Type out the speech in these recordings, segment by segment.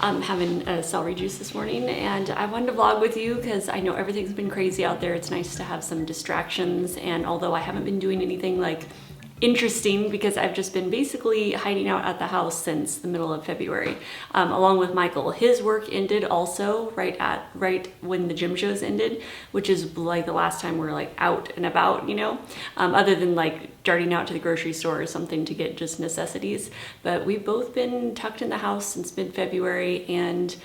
I'm having a celery juice this morning, and I wanted to vlog with you because I know everything's been crazy out there. It's nice to have some distractions, and although I haven't been doing anything like interesting because I've just been basically hiding out at the house since the middle of February, along with Michael. His work ended also right when the gym shows ended, which is like the last time we're like out and about, you know, other than like darting out to the grocery store or something to get just necessities. But we've both been tucked in the house since mid-February, and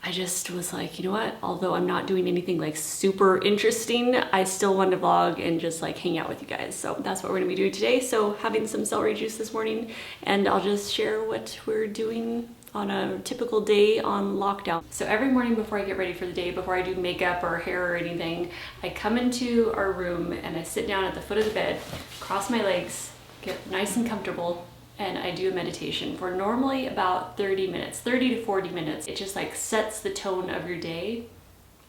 I just was like, you know what, although I'm not doing anything like super interesting, I still wanted to vlog and just like hang out with you guys. So that's what we're gonna be doing today. So having some celery juice this morning, and I'll just share what we're doing on a typical day on lockdown. So every morning before I get ready for the day, before I do makeup or hair or anything, I come into our room and I sit down at the foot of the bed, cross my legs, get nice and comfortable, and I do a meditation for normally about 30 minutes, 30 to 40 minutes. It just like sets the tone of your day.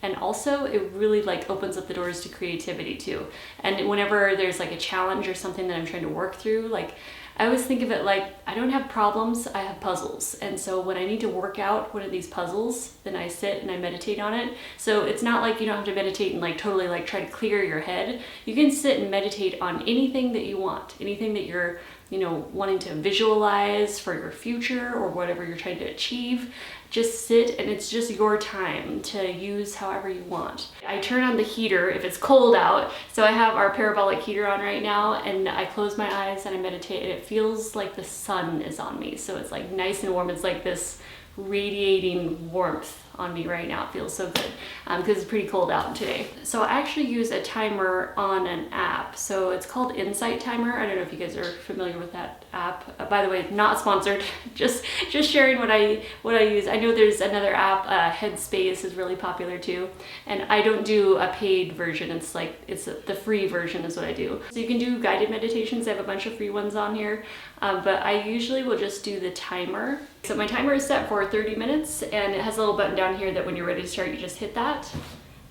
And also it really like opens up the doors to creativity too. And whenever there's like a challenge or something that I'm trying to work through, like I always think of it like I don't have problems, I have puzzles. And so when I need to work out one of these puzzles, then I sit and I meditate on it. So it's not like you don't have to meditate and like totally like try to clear your head. You can sit and meditate on anything that you want, anything that you're, you know, wanting to visualize for your future or whatever you're trying to achieve. Just sit, and it's just your time to use however you want. I turn on the heater if it's cold out. So I have our parabolic heater on right now, and I close my eyes and I meditate, and it feels like the sun is on me. So it's like nice and warm. It's like this radiating warmth on me right now. It feels so good because it's pretty cold out today. So I actually use a timer on an app. So it's called Insight Timer. I don't know if you guys are familiar with that app. By the way, not sponsored. just sharing what I use. I know there's another app, Headspace is really popular too, and I don't do a paid version. It's the free version is what I do. So you can do guided meditations. I have a bunch of free ones on here, but I usually will just do the timer. So my timer is set for 30 minutes, and it has a little button down here that when you're ready to start, you just hit that.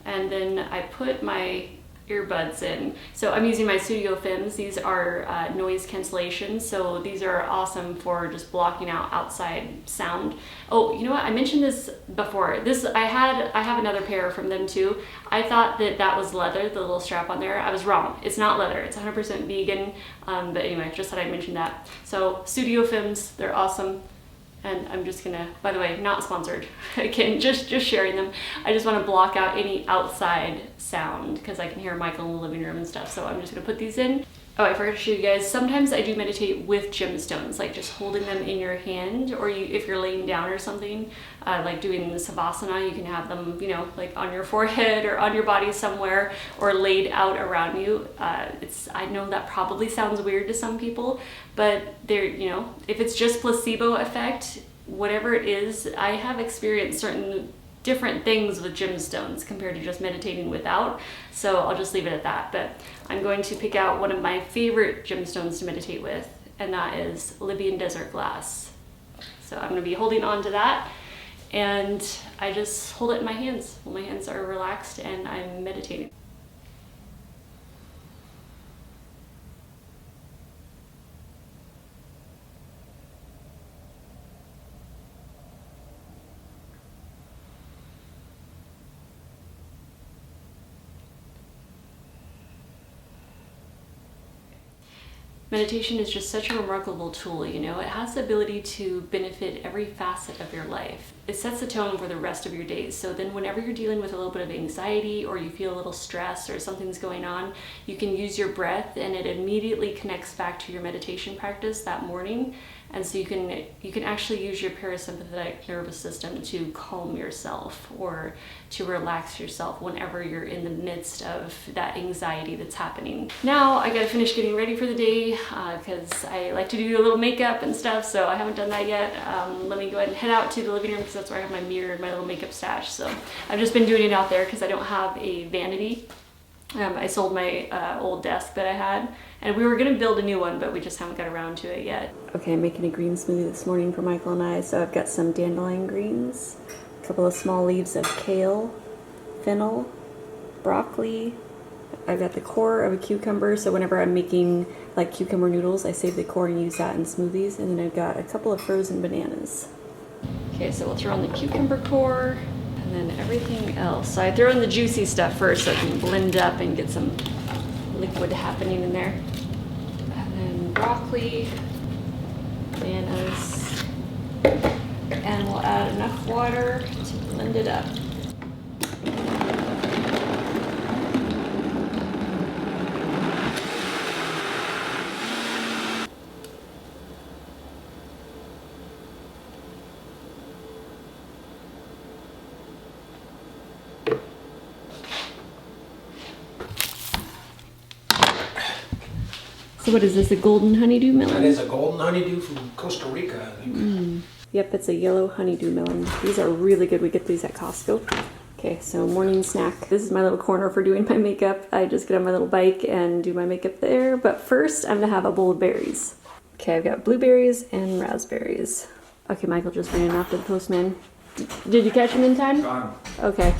And then I put my earbuds in. So I'm using my Studio Fins. These are noise cancellation. So these are awesome for just blocking out outside sound. Oh, you know what? I mentioned this before. I have another pair from them too. I thought that was leather, the little strap on there. I was wrong. It's not leather. It's 100% vegan. But anyway, just thought I'd mention that. So Studio Fins, they're awesome. And I'm just gonna, by the way, not sponsored. Again, just sharing them. I just wanna block out any outside sound because I can hear Michael in the living room and stuff. So I'm just gonna put these in. Oh, I forgot to show you guys. Sometimes I do meditate with gemstones, like just holding them in your hand, or if you're laying down or something, like doing the savasana, you can have them, you know, like on your forehead or on your body somewhere, or laid out around you. I know that probably sounds weird to some people, but they're, you know, if it's just placebo effect, whatever it is, I have experienced certain different things with gemstones compared to just meditating without. So I'll just leave it at that. But I'm going to pick out one of my favorite gemstones to meditate with, and that is Libyan desert glass. So I'm going to be holding on to that, and I just hold it in my hands when my hands are relaxed and I'm meditating. Meditation is just such a remarkable tool, you know. It has the ability to benefit every facet of your life. It sets the tone for the rest of your days. So then whenever you're dealing with a little bit of anxiety, or you feel a little stress or something's going on, you can use your breath, and it immediately connects back to your meditation practice that morning. And so you can actually use your parasympathetic nervous system to calm yourself or to relax yourself whenever you're in the midst of that anxiety that's happening. Now I gotta finish getting ready for the day because I like to do a little makeup and stuff, so I haven't done that yet. Let me go ahead and head out to the living room because that's where I have my mirror and my little makeup stash. So I've just been doing it out there because I don't have a vanity. I sold my old desk that I had, and we were gonna build a new one, but we just haven't got around to it yet. Okay, I'm making a green smoothie this morning for Michael and I. So I've got some dandelion greens, a couple of small leaves of kale, fennel, broccoli. I've got the core of a cucumber, so whenever I'm making like cucumber noodles, I save the core and use that in smoothies. And then I've got a couple of frozen bananas. Okay, so we'll throw in the cucumber core and then everything else. So I throw in the juicy stuff first so it can blend up and get some liquid happening in there. And then broccoli, bananas, and we'll add enough water to blend it up. So what is this, a golden honeydew melon? That is a golden honeydew from Costa Rica, I think. Yep, it's a yellow honeydew melon. These are really good. We get these at Costco. Okay, so morning snack. This is my little corner for doing my makeup. I just get on my little bike and do my makeup there. But first, I'm gonna have a bowl of berries. Okay, I've got blueberries and raspberries. Okay, Michael just ran off to the postman. Did you catch him in time? Gone. Okay.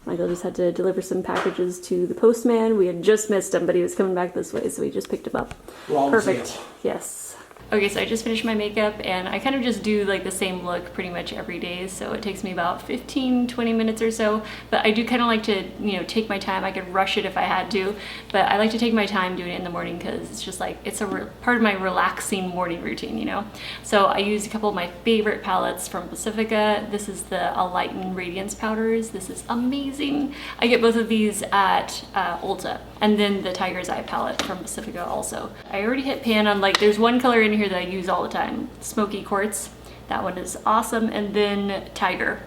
Michael just had to deliver some packages to the postman. We had just missed him, but he was coming back this way, so we just picked him up. Perfect. Yes. Okay, so I just finished my makeup and I kind of just do like the same look pretty much every day, so it takes me about 15-20 minutes or so, but I do kind of like to, you know, take my time. I could rush it if I had to, but I like to take my time doing it in the morning because it's just like, it's a part of my relaxing morning routine, you know? So I used a couple of my favorite palettes from Pacifica. This is the Lighten Radiance powders. This is amazing. I get both of these at Ulta, and then the Tiger's Eye palette from Pacifica also. I already hit pan on, like, there's one color in here that I use all the time, Smoky Quartz. That one is awesome. And then Tiger.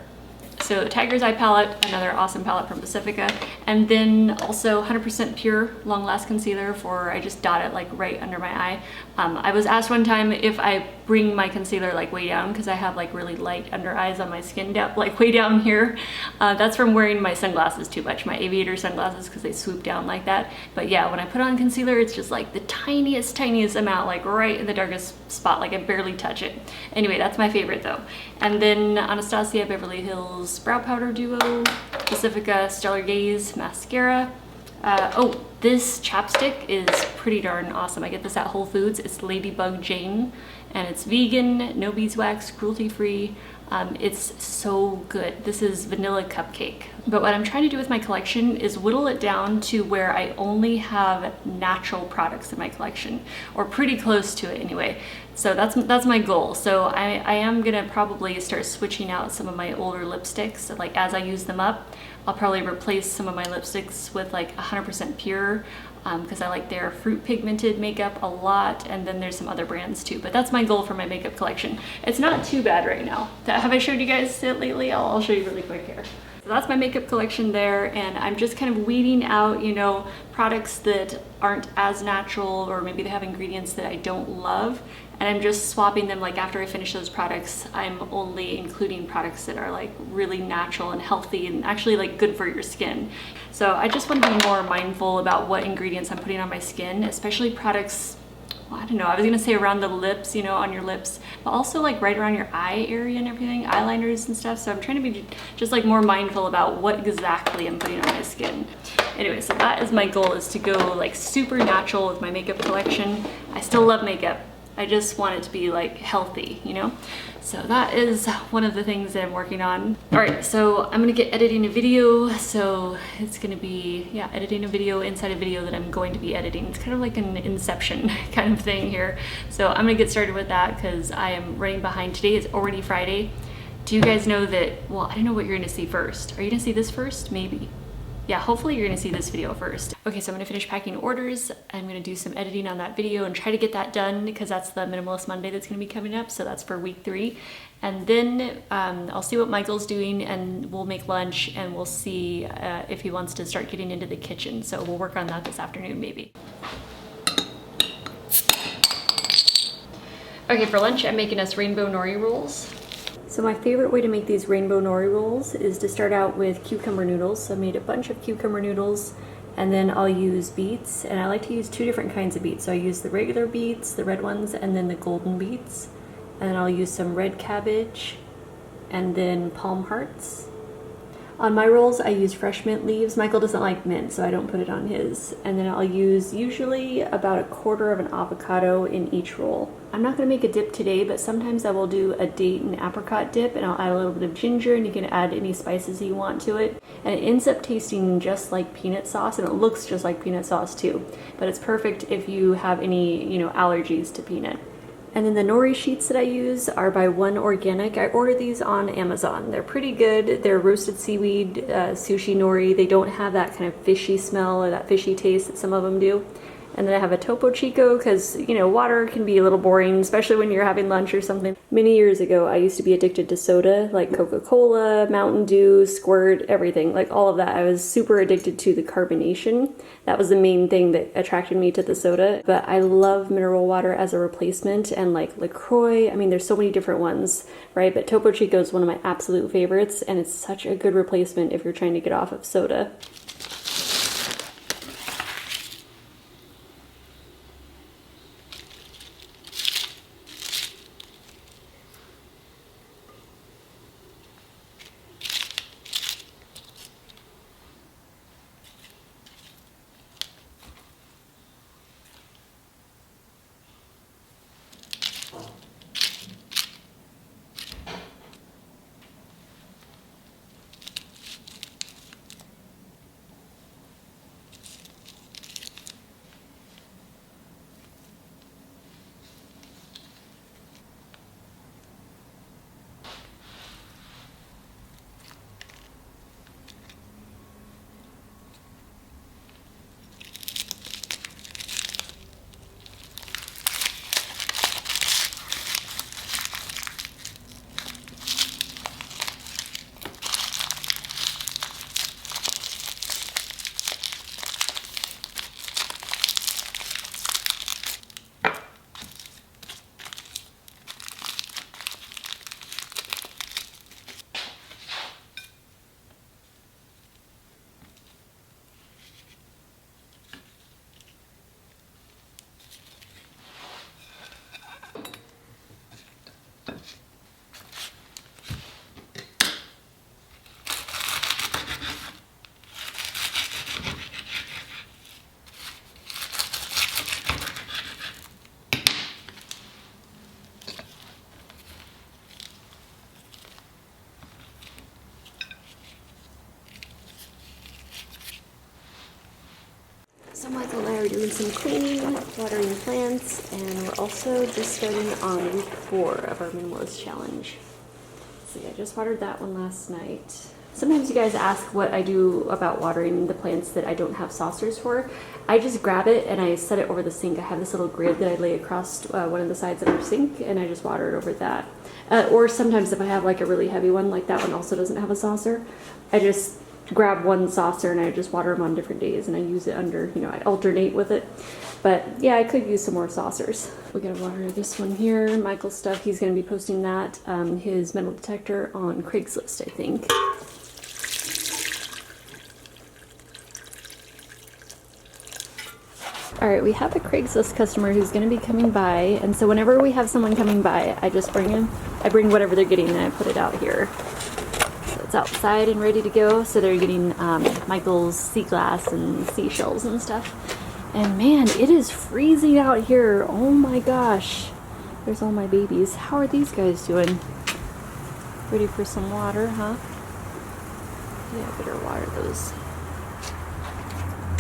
So Tiger's Eye palette, another awesome palette from Pacifica. And then also 100% pure long last concealer for, I just dot it like right under my eye. I was asked one time if I bring my concealer like way down because I have like really light under eyes on my skin, like way down here. That's from wearing my sunglasses too much, my aviator sunglasses, because they swoop down like that. But yeah, when I put on concealer, it's just like the tiniest amount, like right in the darkest spot, like I barely touch it. Anyway, that's my favorite though. And then Anastasia Beverly Hills Brow Powder Duo, Pacifica Stellar Gaze Mascara. Oh, this chapstick is pretty darn awesome. I get this at Whole Foods. It's Ladybug Jane, and it's vegan, no beeswax, cruelty-free. It's so good. This is vanilla cupcake. But what I'm trying to do with my collection is whittle it down to where I only have natural products in my collection, or pretty close to it anyway. So that's my goal. So I am gonna probably start switching out some of my older lipsticks. Like as I use them up, I'll probably replace some of my lipsticks with like 100% pure, because I like their fruit pigmented makeup a lot, and then there's some other brands too. But that's my goal for my makeup collection. It's not too bad right now. Have I showed you guys it lately? I'll show you really quick here. So that's my makeup collection there, and I'm just kind of weeding out, you know, products that aren't as natural, or maybe they have ingredients that I don't love, and I'm just swapping them. Like after I finish those products, I'm only including products that are like really natural and healthy and actually like good for your skin. So I just want to be more mindful about what ingredients I'm putting on my skin, especially products, well, I don't know, I was gonna say around the lips, you know, on your lips, but also like right around your eye area and everything, eyeliners and stuff. So I'm trying to be just like more mindful about what exactly I'm putting on my skin. Anyway, so that is my goal, is to go like super natural with my makeup collection. I still love makeup. I just want it to be like healthy, you know? So that is one of the things that I'm working on. All right, so I'm gonna get editing a video. So it's gonna be, yeah, editing a video inside a video that I'm going to be editing. It's kind of like an Inception kind of thing here. So I'm gonna get started with that because I am running behind. Today is already Friday. Do you guys know that, well, I don't know what you're gonna see first. Are you gonna see this first? Maybe. Yeah, hopefully you're gonna see this video first. Okay, so I'm gonna finish packing orders. I'm gonna do some editing on that video and try to get that done because that's the Minimalist Monday that's gonna be coming up. So that's for week 3. And then I'll see what Michael's doing, and we'll make lunch, and we'll see if he wants to start getting into the kitchen. So we'll work on that this afternoon, maybe. Okay, for lunch, I'm making us rainbow nori rolls. So my favorite way to make these rainbow nori rolls is to start out with cucumber noodles. So I made a bunch of cucumber noodles, and then I'll use beets, and I like to use 2 different kinds of beets. So I use the regular beets, the red ones, and then the golden beets. And I'll use some red cabbage, and then palm hearts. On my rolls, I use fresh mint leaves. Michael doesn't like mint, so I don't put it on his. And then I'll use usually about a quarter of an avocado in each roll. I'm not gonna make a dip today, but sometimes I will do a date and apricot dip, and I'll add a little bit of ginger, and you can add any spices you want to it. And it ends up tasting just like peanut sauce, and it looks just like peanut sauce too. But it's perfect if you have any, allergies to peanut. And then the nori sheets that I use are by One Organic. I order these on Amazon. They're pretty good. They're roasted seaweed, sushi nori. They don't have that kind of fishy smell or that fishy taste that some of them do. And then I have a Topo Chico because, water can be a little boring, especially when you're having lunch or something. Many years ago, I used to be addicted to soda, like Coca-Cola, Mountain Dew, Squirt, everything, like all of that. I was super addicted to the carbonation. That was the main thing that attracted me to the soda. But I love mineral water as a replacement, and like LaCroix. I mean, there's so many different ones, right? But Topo Chico is one of my absolute favorites, and it's such a good replacement if you're trying to get off of soda. So Michael and I are doing some cleaning, watering plants, and we're also just starting on week 4 of our Minimalist challenge. So yeah, I just watered that one last night. Sometimes you guys ask what I do about watering the plants that I don't have saucers for. I just grab it and I set it over the sink. I have this little grid that I lay across one of the sides of our sink, and I just water it over that. Or sometimes if I have like a really heavy one, like that one also doesn't have a saucer, I just grab one saucer and I just water them on different days, and I use it under, I alternate with it. But yeah, I could use some more saucers. We gotta water this one here, Michael's stuff. He's gonna be posting that, his metal detector on Craigslist, I think. All right, we have a Craigslist customer who's gonna be coming by, and so whenever we have someone coming by, I just bring whatever they're getting and I put it out here. Outside and ready to go, so they're getting Michael's sea glass and seashells and stuff. And man, it is freezing out here. Oh my gosh, there's all my babies. How are these guys doing? Ready for some water, huh? Yeah, I better water those.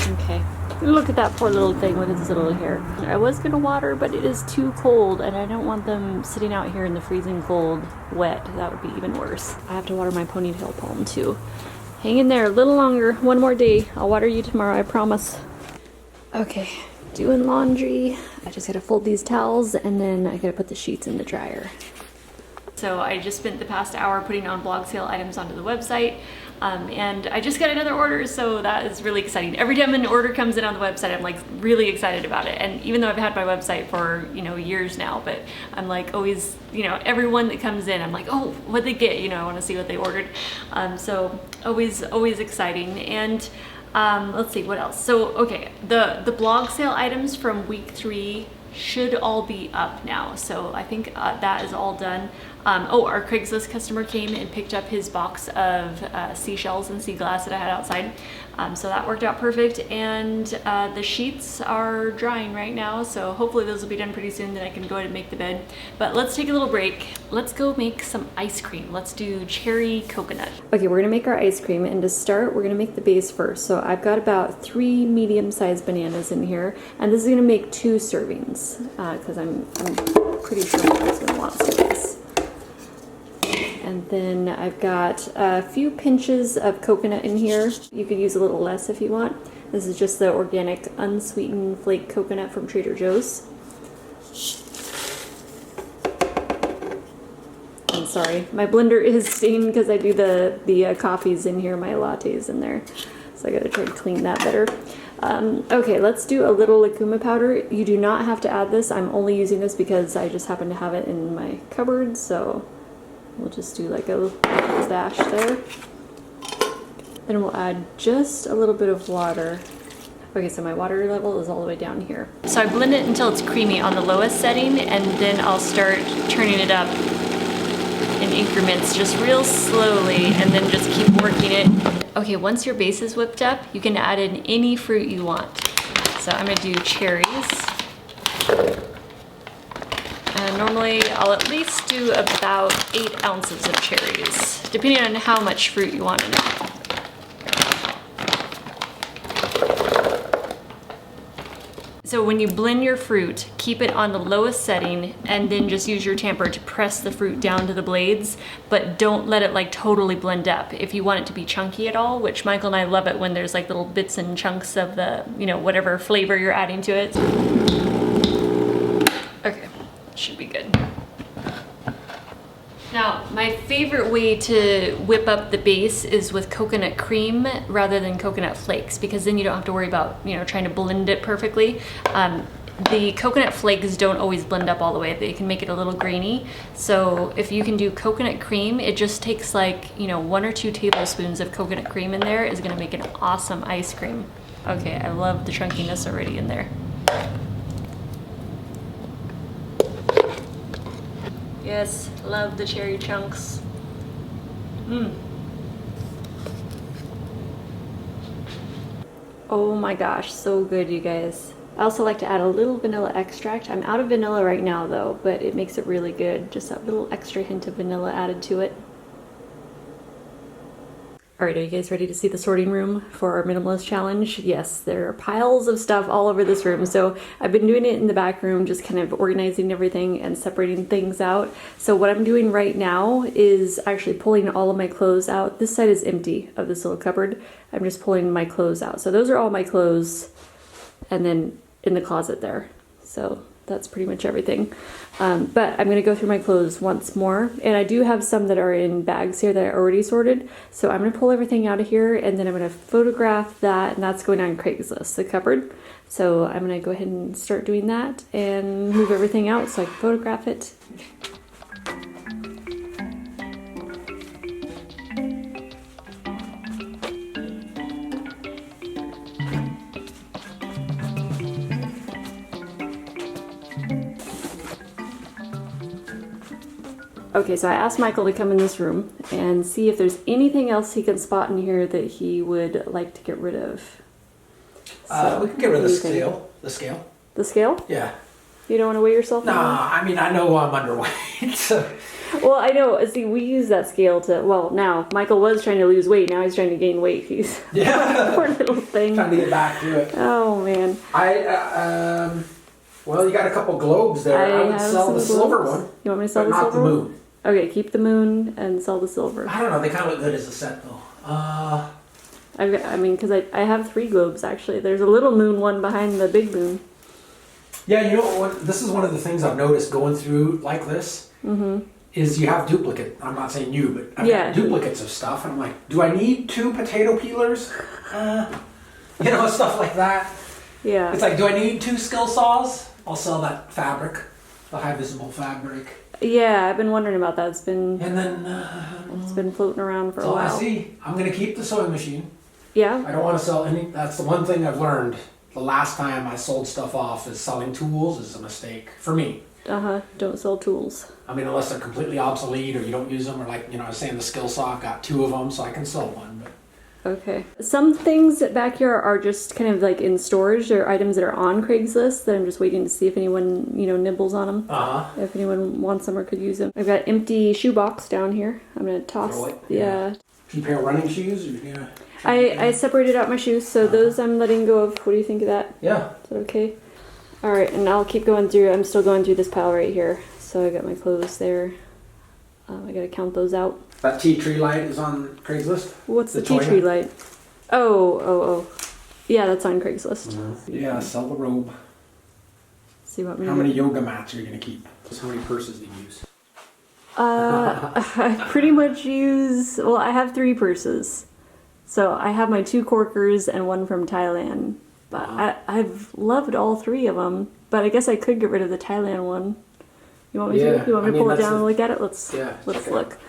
Okay, look at that poor little thing with its little hair. I was gonna water, but it is too cold, and I don't want them sitting out here in the freezing cold wet. That would be even worse. I have to water my ponytail palm too. Hang in there a little longer, one more day. I'll water you tomorrow, I promise. Okay, doing laundry. I just gotta fold these towels, and then I gotta put the sheets in the dryer. So I just spent the past hour putting on blog sale items onto the website. And I just got another order, so that is really exciting. Every time an order comes in on the website, I'm like really excited about it. And even though I've had my website for, years now, but I'm like always, everyone that comes in, I'm like, oh, what'd they get? I want to see what they ordered. So always exciting. And let's see what else. So, okay, the blog sale items from week 3 should all be up now. So I think that is all done. Oh, our Craigslist customer came and picked up his box of seashells and sea glass that I had outside. So that worked out perfect. And the sheets are drying right now, so hopefully those will be done pretty soon, then I can go ahead and make the bed. But let's take a little break. Let's go make some ice cream. Let's do cherry coconut. Okay, we're gonna make our ice cream, and to start, we're gonna make the base first. So I've got about 3 medium-sized bananas in here, and this is gonna make 2 servings, because I'm pretty sure Michael's gonna want some of this. And then I've got a few pinches of coconut in here. You could use a little less if you want. This is just the organic unsweetened flake coconut from Trader Joe's. I'm sorry, my blender is stained because I do the coffees in here, my lattes in there. So I gotta try to clean that better. Okay, let's do a little lucuma powder. You do not have to add this. I'm only using this because I just happen to have it in my cupboard, so we'll just do like a dash there. Then we'll add just a little bit of water. Okay, so my water level is all the way down here. So I blend it until it's creamy on the lowest setting, and then I'll start turning it up in increments, just real slowly, and then just keep working it. Okay, once your base is whipped up, you can add in any fruit you want. So I'm gonna do cherries. Normally, I'll at least do about 8 ounces of cherries, depending on how much fruit you want in it. So when you blend your fruit, keep it on the lowest setting, and then just use your tamper to press the fruit down to the blades, but don't let it like totally blend up. If you want it to be chunky at all, which Michael and I love it when there's like little bits and chunks of the, you know, whatever flavor you're adding to it. Okay. Should be good. Now, my favorite way to whip up the base is with coconut cream rather than coconut flakes, because then you don't have to worry about, you know, trying to blend it perfectly. The coconut flakes don't always blend up all the way. They can make it a little grainy. So if you can do coconut cream, it just takes like, you know, 1 or 2 tablespoons of coconut cream in there is gonna make an awesome ice cream. Okay, I love the chunkiness already in there. Yes, love the cherry chunks. Oh my gosh, so good, you guys. I also like to add a little vanilla extract. I'm out of vanilla right now though, but it makes it really good. Just that little extra hint of vanilla added to it. All right, are you guys ready to see the sorting room for our minimalist challenge? Yes, there are piles of stuff all over this room. So I've been doing it in the back room, just kind of organizing everything and separating things out. So what I'm doing right now is actually pulling all of my clothes out. This side is empty of this little cupboard. I'm just pulling my clothes out. So those are all my clothes, and then in the closet there. So that's pretty much everything. But I'm gonna go through my clothes once more, and I do have some that are in bags here that I already sorted. So I'm gonna pull everything out of here, and then I'm gonna photograph that, and that's going on Craigslist, the cupboard. So I'm gonna go ahead and start doing that and move everything out so I can photograph it. Okay, so I asked Michael to come in this room and see if there's anything else he can spot in here that he would like to get rid of. So, we can get rid of the scale. The scale? The scale? Yeah. You don't want to weigh yourself? Nah, I mean, I know I'm underweight, so. Well, I know. See, we use that scale to, well, now, Michael was trying to lose weight. Now he's trying to gain weight. He's Yeah. poor little thing. Trying to get back to it. Oh, man. Well, you got a couple globes there. I would sell the silver one. You want me to sell but the not silver the one? moon. Okay, keep the moon and sell the silver. I don't know. They kind of look good as a set, though. I mean, because I have 3 globes, actually. There's a little moon one behind the big moon. Yeah, you know what? This is one of the things I've noticed going through like this. Mm-hmm. Is you have duplicate. I'm not saying you, but I've got duplicates of stuff. And I'm like, do I need 2 potato peelers? You know, stuff like that. Yeah. It's like, do I need 2 skill saws? I'll sell that fabric, the high visible fabric. Yeah, I've been wondering about that. It's been it's been floating around for a while. I see. I'm gonna keep the sewing machine. Yeah. I don't want to sell any. That's the one thing I've learned the last time I sold stuff off as selling tools is a mistake for me. Don't sell tools. I mean, unless they're completely obsolete or you don't use them, or like, I was saying the skill saw, I've got 2 of them, so I can sell one. But Okay. Some things back here are just kind of like in storage. They're items that are on Craigslist that I'm just waiting to see if anyone, nibbles on them. If anyone wants them or could use them. I've got empty shoebox down here. I'm gonna toss. Throw it? Yeah. a pair of running shoes? Or, yeah. I separated out my shoes, so those I'm letting go of. What do you think of that? Yeah. Is that okay? Alright, and I'll keep going through. I'm still going through this pile right here. So I got my clothes there. I gotta count those out. That tea tree light is on Craigslist? What's the tea tree light? Oh. Yeah, that's on Craigslist. Yeah, sell the robe. So you want me How to many yoga mats are you going to keep? Just how many purses do you use? I pretty much use... Well, I have 3 purses. So I have my 2 corkers and 1 from Thailand. But I've loved all 3 of them. But I guess I could get rid of the Thailand one. You want me to? You want me to pull it down and look at it? Let's look.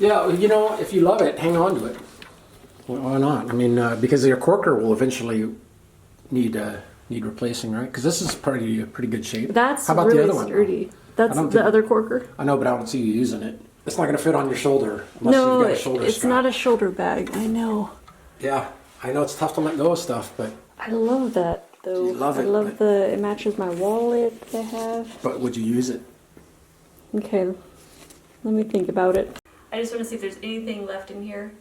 Yeah, if you love it, hang on to it. Why not? I mean, because your corker will eventually need replacing, right? Because this is pretty good shape. That's How about really the other one? sturdy. That's the other corker. I know, but I don't see you using it. It's not going to fit on your shoulder unless you've got a shoulder it's strap. not a shoulder bag. I know. Yeah, I know it's tough to let go of stuff, but... I love that, though. You love it, I love it matches my wallet that I have. But would you use it? Okay, let me think about it. I just want to see if there's anything left in here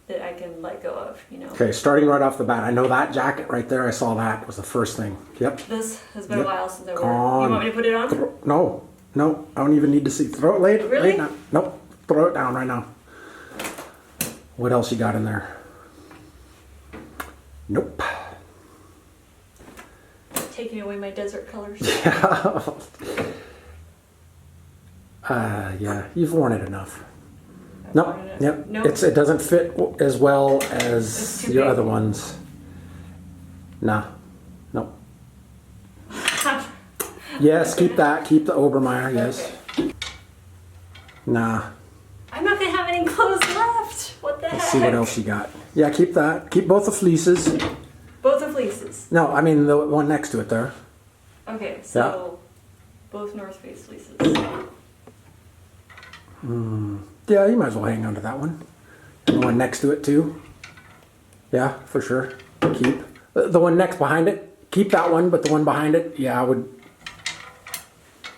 that I can let go of, Okay, starting right off the bat, I know that jacket right there, I saw that was the first thing. Yep. This has been a while since I wore it. On. You want me to put it on? No, I don't even need to see. Throw it late. Really? Late now. Nope, throw it down right now. What else you got in there? Nope. Taking away my desert colors. Yeah, you've worn it enough. Nope. Yep. Nope. It doesn't fit as well as your other ones. Nah. Nope. Yes, keep that. Keep the Obermeyer. Yes. Okay. Nah. I'm not gonna have any clothes left. What the heck? Let's see what else you got. Yeah, keep that. Keep both the fleeces. Both the fleeces. No, I mean the one next to it there. Okay, so both North Face fleeces. Yeah, you might as well hang on to that one. And the one next to it too. Yeah, for sure. Keep. The one next behind it, keep that one, but the one behind it, yeah, I would.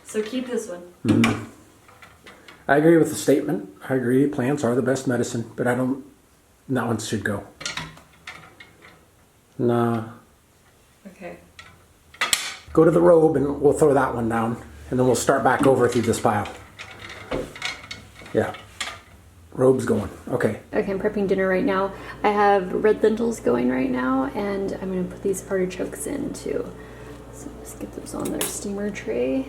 So keep this one. I agree with the statement. I agree, plants are the best medicine, but that one should go. Nah. Okay. Go to the robe and we'll throw that one down. And then we'll start back over through this pile. Yeah. Robe's going. Okay. Okay, I'm prepping dinner right now. I have red lentils going right now, and I'm going to put these artichokes in too. So let's get those on their steamer tray.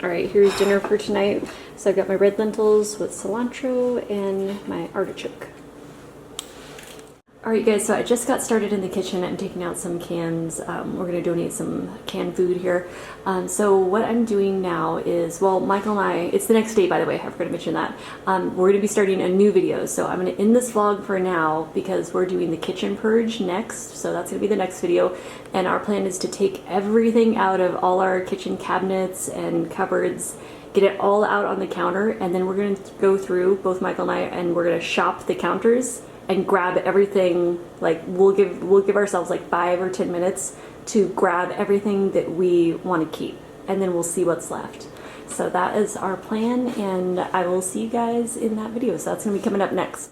Alright, here's dinner for tonight. So I've got my red lentils with cilantro and my artichoke. Alright guys, so I just got started in the kitchen. I'm taking out some cans. We're going to donate some canned food here. So what I'm doing now is, well, Michael and I, it's the next day by the way, I forgot to mention that. We're going to be starting a new video. So I'm going to end this vlog for now because we're doing the kitchen purge next. So that's going to be the next video. And our plan is to take everything out of all our kitchen cabinets and cupboards, get it all out on the counter, and then we're going to go through, both Michael and I, and we're going to shop the counters and grab everything. Like we'll give ourselves like 5 or 10 minutes to grab everything that we want to keep, and then we'll see what's left. So that is our plan, and I will see you guys in that video. So that's gonna be coming up next.